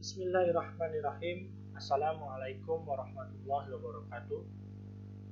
Bismillahirrahmanirrahim. Assalamualaikum warahmatullahi wabarakatuh.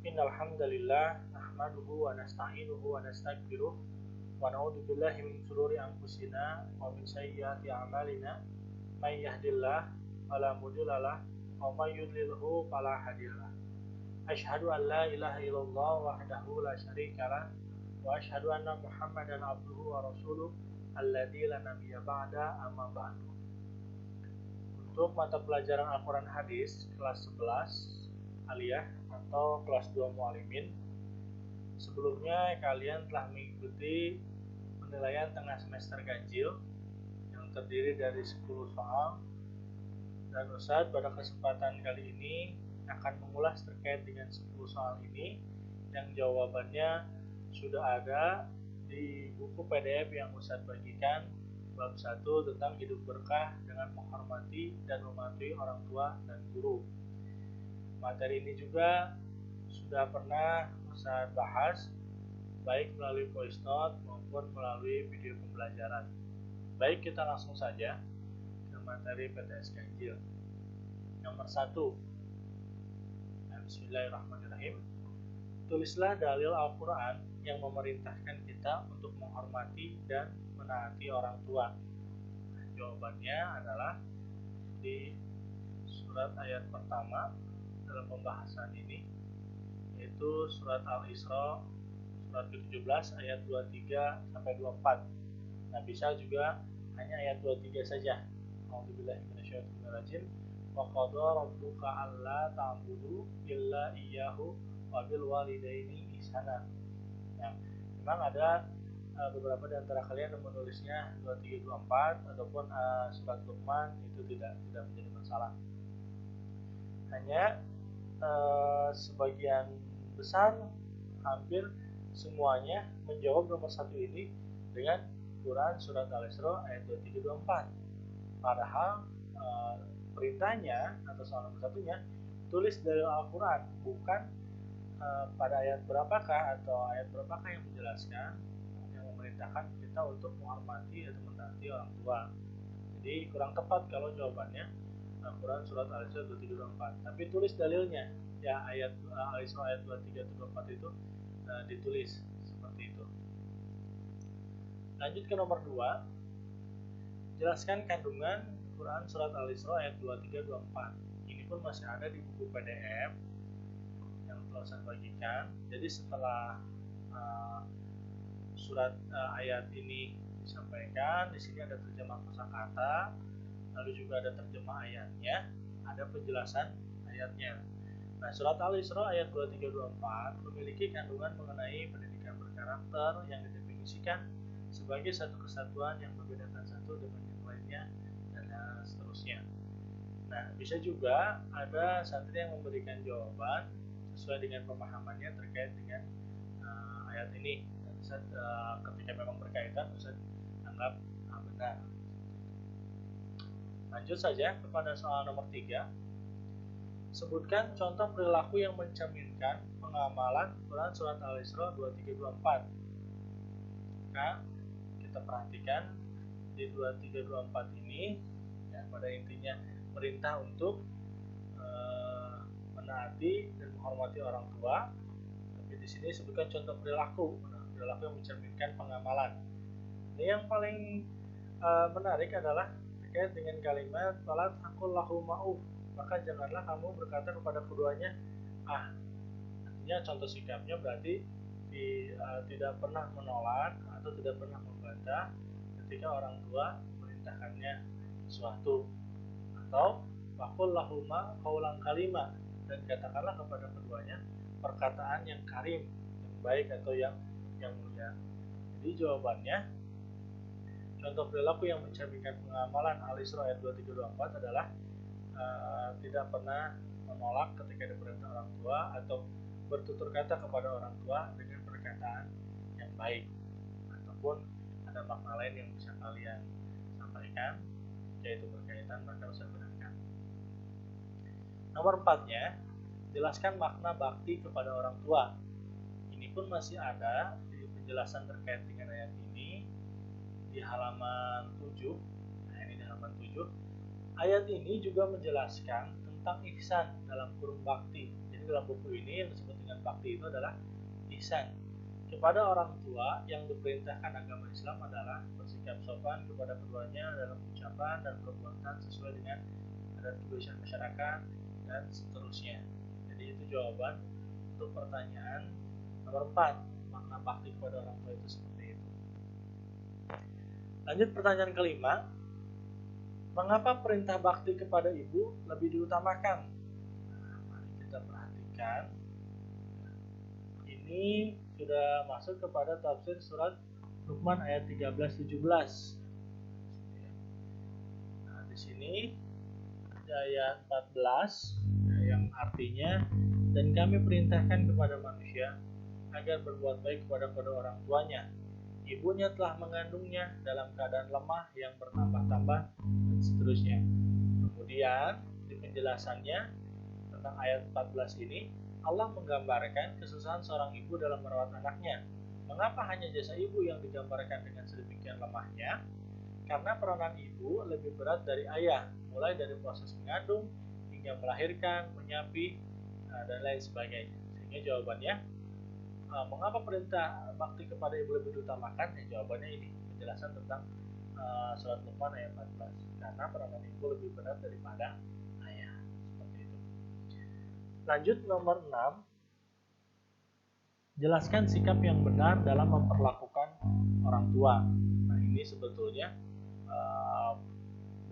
Innal hamdalillah nahmaduhu wa nasta'inuhu wa nastaghfiruh wa na'udzu billahi min shururi anfusina wa min sayyiati a'malina. May yahdihillahu fala mudhillalah wa may yudlilhu fala hadiyalah. Asyhadu an la ilaha illallah wahdahu la syarikalah wa asyhadu anna Muhammadan abduhu wa rasuluh alladzi la nabiyya ba'da, amma ba'du. Untuk mata pelajaran Al-Quran Hadis kelas 11 aliyah atau kelas 2 mu'alimin, sebelumnya kalian telah mengikuti penilaian tengah semester ganjil yang terdiri dari 10 soal, dan Ustadz pada kesempatan kali ini akan mengulas terkait dengan 10 soal ini yang jawabannya sudah ada di buku PDF yang Ustadz bagikan, bab 1 tentang hidup berkah dengan menghormati dan mematuhi orang tua dan guru. Materi ini juga sudah pernah Ustadz bahas baik melalui voice note maupun melalui video pembelajaran. Baik, kita langsung saja ke materi PTS Ganjil. Nomor 1. Bismillahirrahmanirrahim. Tulislah dalil Al-Quran yang memerintahkan kita untuk menghormati dan menaati orang tua. Jawabannya adalah di surat ayat pertama dalam pembahasan ini, yaitu surat Al-Isra surat ke-17 ayat 23 sampai 24. Nah, bisa juga hanya ayat 23 saja. A'udzubillahi minasyaitonirrajim. Wa qadara rabbuka alla ta'budu illa iyyahu wa bil walidaini ihsana. Nah, memang ada beberapa di antara kalian yang menulisnya 2324 ataupun surat Luqman, itu tidak menjadi masalah. Hanya sebagian besar, hampir semuanya menjawab nomor 1 ini dengan Quran surat Al-Isra ayat 2324. Padahal perintahnya atau soal nomor 1-nya tulis dari Al-Quran, bukan pada ayat berapakah atau ayat berapakah yang menjelaskan memerintahkan kita untuk menghormati atau mentaati orang tua. Jadi kurang tepat kalau jawabannya Al-Quran surat Al-Isra 2324. Tapi tulis dalilnya, ya ayat Al-Isra ayat 2324 itu ditulis seperti itu. Lanjut ke nomor 2. Jelaskan kandungan Quran surat Al-Isra ayat 2324. Ini pun masih ada di buku PDF yang telah saya bagikan. Jadi setelah surat ayat ini disampaikan, di sini ada terjemah kosakata, lalu juga ada terjemah ayatnya, ada penjelasan ayatnya. Nah, surat Al-Isra ayat 2324 memiliki kandungan mengenai pendidikan berkarakter yang didefinisikan sebagai satu kesatuan yang membedakan satu dengan yang lainnya, dan seterusnya. Nah, bisa juga ada santri yang memberikan jawaban sesuai dengan pemahamannya terkait dengan ayat ini. Ketika memang berkaitan, Ustaz anggap benar. Lanjut saja kepada soal nomor 3. Sebutkan contoh perilaku yang mencerminkan pengamalan Quran surat Al-Isra 2324. Nah, kita perhatikan di 2324 ini, ya, pada intinya perintah untuk menaati dan menghormati orang tua. Tapi di sini sebutkan contoh perilaku yang mencerminkan pengamalan. Ini yang paling menarik adalah terkait dengan kalimat fala taqul lahu ma'uf, maka janganlah kamu berkata kepada keduanya artinya contoh sikapnya berarti tidak pernah menolak atau tidak pernah membantah ketika orang tua memerintahkannya sesuatu, atau faqul lahu ma qaulan kalima, dan katakanlah kepada keduanya perkataan yang karim, yang baik atau yang mulia. Jadi jawabannya, contoh perilaku yang mencerminkan pengamalan Al-Isra ayat 2324 adalah tidak pernah menolak ketika diperintah orang tua atau bertutur kata kepada orang tua dengan perkataan yang baik, ataupun ada makna lain yang bisa kalian sampaikan yaitu berkaitan, maka saya benarkan. Nomor 4-nya, jelaskan makna bakti kepada orang tua. Ini pun masih ada penjelasan terkait dengan ayat ini di halaman 7. Nah, ini di halaman 7 Ayat ini juga menjelaskan tentang ihsan dalam kurung bakti. Jadi dalam buku ini yang disebut dengan bakti itu adalah ihsan. Kepada orang tua yang diperintahkan agama Islam adalah bersikap sopan kepada keduanya dalam ucapan dan perbuatan sesuai dengan adat kebiasaan masyarakat dan seterusnya. Jadi itu jawaban untuk pertanyaan nomor 4. Makna bakti kepada orang tua itu seperti itu. Lanjut pertanyaan kelima. Mengapa perintah bakti kepada ibu lebih diutamakan? Nah, mari kita perhatikan. Ini sudah masuk kepada tafsir surat Luqman ayat 13-17. Nah, di sini ayat 14 yang artinya, dan kami perintahkan kepada manusia agar berbuat baik kepada kedua orang tuanya. Ibunya telah mengandungnya dalam keadaan lemah yang bertambah-tambah dan seterusnya. Kemudian di penjelasannya tentang ayat 14 ini, Allah menggambarkan kesusahan seorang ibu dalam merawat anaknya. Mengapa hanya jasa ibu yang digambarkan dengan sedemikian lemahnya? Karena peranan ibu lebih berat dari ayah, mulai dari proses mengandung hingga melahirkan, menyapih, dan lain sebagainya. Sehingga jawabannya, mengapa perintah bakti kepada ibu lebih diutamakan? Ya, jawabannya ini, penjelasan tentang surat Luqman ayat 14. Karena peranan ibu lebih berat daripada ayah. Seperti itu. Lanjut nomor 6. Jelaskan sikap yang benar dalam memperlakukan orang tua. Nah, ini sebetulnya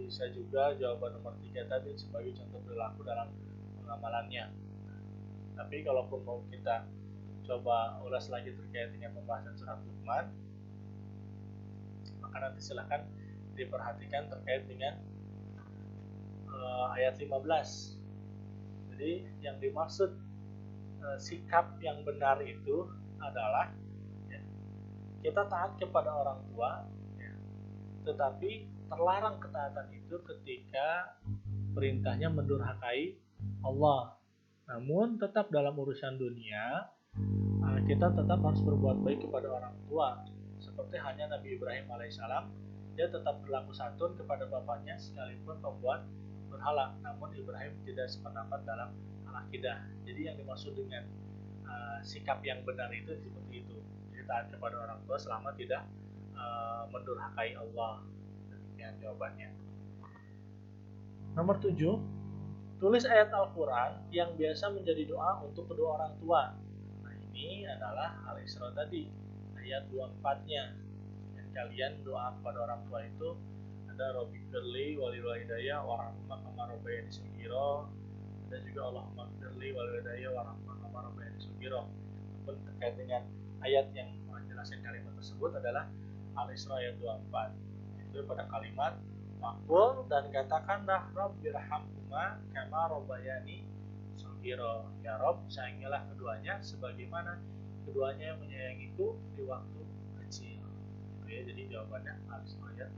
bisa juga jawaban nomor 3 tadi sebagai contoh perilaku dalam pengamalannya. Tapi kalaupun mau kita coba ulas lagi terkait dengan pembahasan surat Luqman, maka nanti silahkan diperhatikan terkait dengan ayat 15. Jadi yang dimaksud sikap yang benar itu adalah kita taat kepada orang tua, tetapi terlarang ketaatan itu ketika perintahnya mendurhakai Allah. Namun tetap dalam urusan dunia kita tetap harus berbuat baik kepada orang tua. Seperti hanya Nabi Ibrahim alaihissalam, dia tetap berlaku santun kepada bapaknya sekalipun pembuat berhala. Namun Ibrahim tidak sependapat dalam al-aqidah. Jadi yang dimaksud dengan sikap yang benar itu seperti itu. Jadi taat kepada orang tua selama tidak mendurhakai Allah. Demikian jawabannya. Nomor 7, tulis ayat Al-Quran yang biasa menjadi doa untuk kedua orang tua. Nah, ini adalah Al-Isra tadi, ayat 24-nya. Dan kalian doa kepada orang tua itu ada Robbi firli walil walidayya warahmah kama rabbayani shaghira. Ada juga Allahumma firli walil walidayya warahmah kama rabbayani shaghira. Pun terkait dengan ayat yang menjelaskan kalimat tersebut adalah Al-Isra ayat 24. Itu pada kalimat Makul dan katakanlah Rabbirhamhuma kama rabbayani shaghira. Ya Rabb, sayangilah keduanya sebagaimana keduanya yang menyayangiku di waktu kecil. Itu ya, jadi jawabannya Al-Isra ayat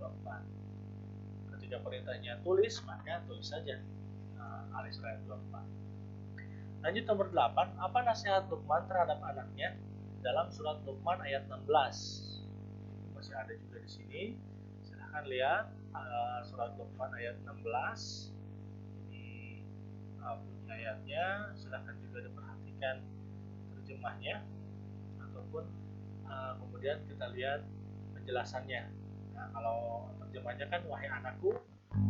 24. Ketika perintahnya tulis, maka tulis saja Al-Isra ayat 24. Lanjut nomor 8, apa nasihat Luqman terhadap anaknya dalam surat Luqman ayat 16? Ini masih ada juga di sini. Silahkan lihat surat Luqman ayat 16. Ini bunyi ayatnya. Silahkan juga diperhatikan terjemahnya ataupun kemudian kita lihat penjelasannya. Nah, kalau terjemahnya kan, wahai anakku,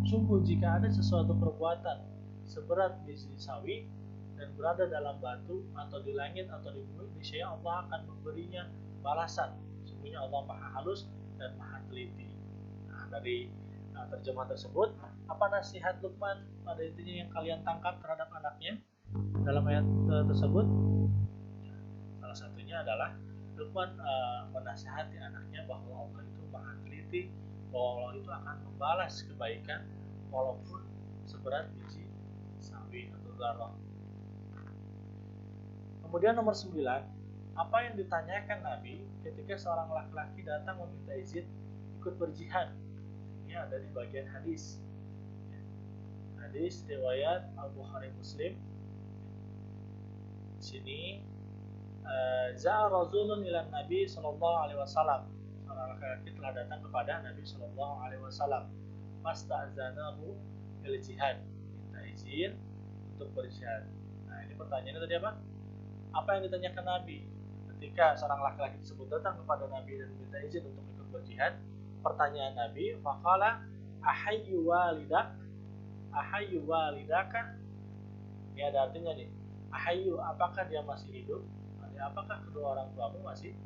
sungguh jika ada sesuatu perbuatan seberat biji sawi dan berada dalam batu atau di langit atau di bumi, niscaya Allah akan memberinya balasan. Sungguhnya Allah Maha Halus dan Maha Teliti. Nah, dari terjemah tersebut, apa nasihat Luqman pada intinya yang kalian tangkap terhadap anaknya dalam ayat tersebut? Salah satunya adalah Luqman menasihati anaknya bahwa Allah itu Maha Teliti, bahwa Allah itu akan membalas kebaikan walaupun seberat biji sawi atau zarah. Kemudian nomor 9, apa yang ditanyakan Nabi ketika seorang laki-laki datang meminta izin ikut berjihad? Ini ada di bagian hadis. Hadis riwayat Al-Bukhari Muslim. Di sini za'a razulun ila Nabi sallallahu alaihi wasallam. Seorang laki-laki telah datang kepada Nabi sallallahu alaihi wasallam. fasta'zanahu bil jihad, minta izin untuk berjihad. Nah, ini pertanyaannya tadi apa? Apa yang ditanyakan Nabi ketika seorang laki-laki tersebut datang kepada Nabi dan minta izin untuk ikut berjihad? Pertanyaan Nabi, faqala ahayyu walidaka. Ini ada artinya nih. Ahayyu, apakah dia masih hidup? Apakah kedua orang tuamu masih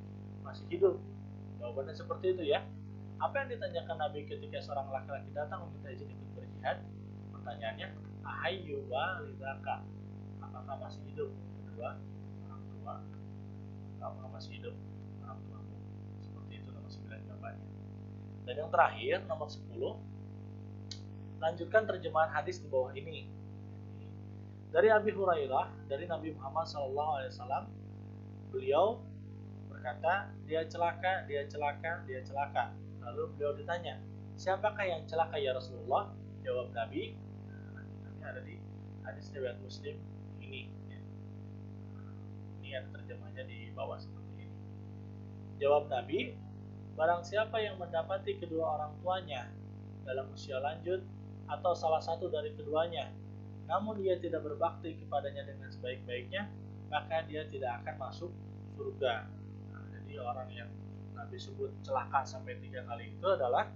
hidup? Jawabannya seperti itu ya. Apa yang ditanyakan Nabi ketika seorang laki-laki datang meminta izin ikut berjihad? Pertanyaannya, ahayyu walidaka, apakah masih hidup kedua orang tua? Apakah masih hidup orang tuamu? Seperti itu nomor 9 jawabannya. Dan yang terakhir nomor 10, lanjutkan terjemahan hadis di bawah ini. Dari Abi Hurairah, dari Nabi Muhammad SAW, beliau berkata, dia celaka. Lalu beliau ditanya, siapakah yang celaka ya Rasulullah? Jawab Nabi, ini ada di hadis riwayat Muslim ini. Ini ada terjemahnya di bawah seperti ini. Jawab Nabi, barang siapa yang mendapati kedua orang tuanya dalam usia lanjut atau salah satu dari keduanya, namun dia tidak berbakti kepadanya dengan sebaik-baiknya, maka dia tidak akan masuk surga. Nah, jadi orang yang Nabi sebut celaka sampai 3 kali itu adalah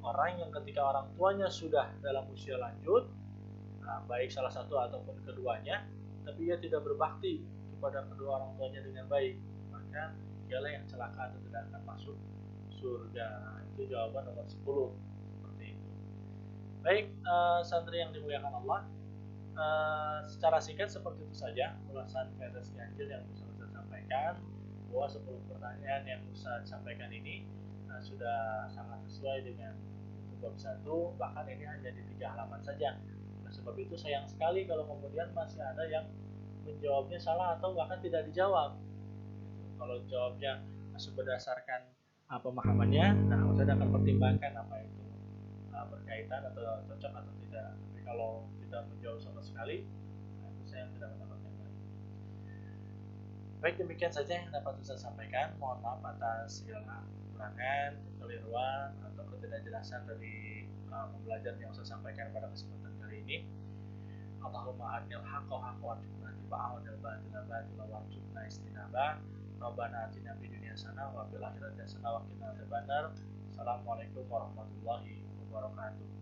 orang yang ketika orang tuanya sudah dalam usia lanjut, baik salah satu ataupun keduanya, tapi dia tidak berbakti kepada kedua orang tuanya dengan baik, maka dialah yang celaka atau tidak akan masuk surga. Itu jawaban nomor 10. Seperti itu. Baik, santri yang dimuliakan Allah, secara singkat seperti itu saja ulasan Faedah Ganjil yang bisa saya sampaikan, bahwa 10 pertanyaan yang Ustaz sampaikan ini sudah sangat sesuai dengan bab 1, bahkan ini hanya di 3 halaman saja. Oleh sebab itu sayang sekali kalau kemudian masih ada yang menjawabnya salah atau bahkan tidak dijawab. Kalau jawabnya masih berdasarkan pemahamannya, nah Ustaz akan pertimbangkan apa itu berkaitan atau cocok atau tidak. Tapi kalau tidak menjawab sama sekali, nah itu saya tidak mendapatkan baik. Baik, demikian saja yang dapat Ustaz sampaikan. Mohon maaf atas segala kekurangan, kekeliruan atau ketidakjelasan dari pembelajaran yang Ustaz sampaikan pada kesempatan kali ini. Allahumma arnil haqqa haqqa warzuqna ittiba'ahu wal batila batila warzuqna istinabah. Rabbana atina fid dunya hasanah wa fil akhirati hasanah wa qina adzabannar. Assalamualaikum warahmatullahi wabarakatuh.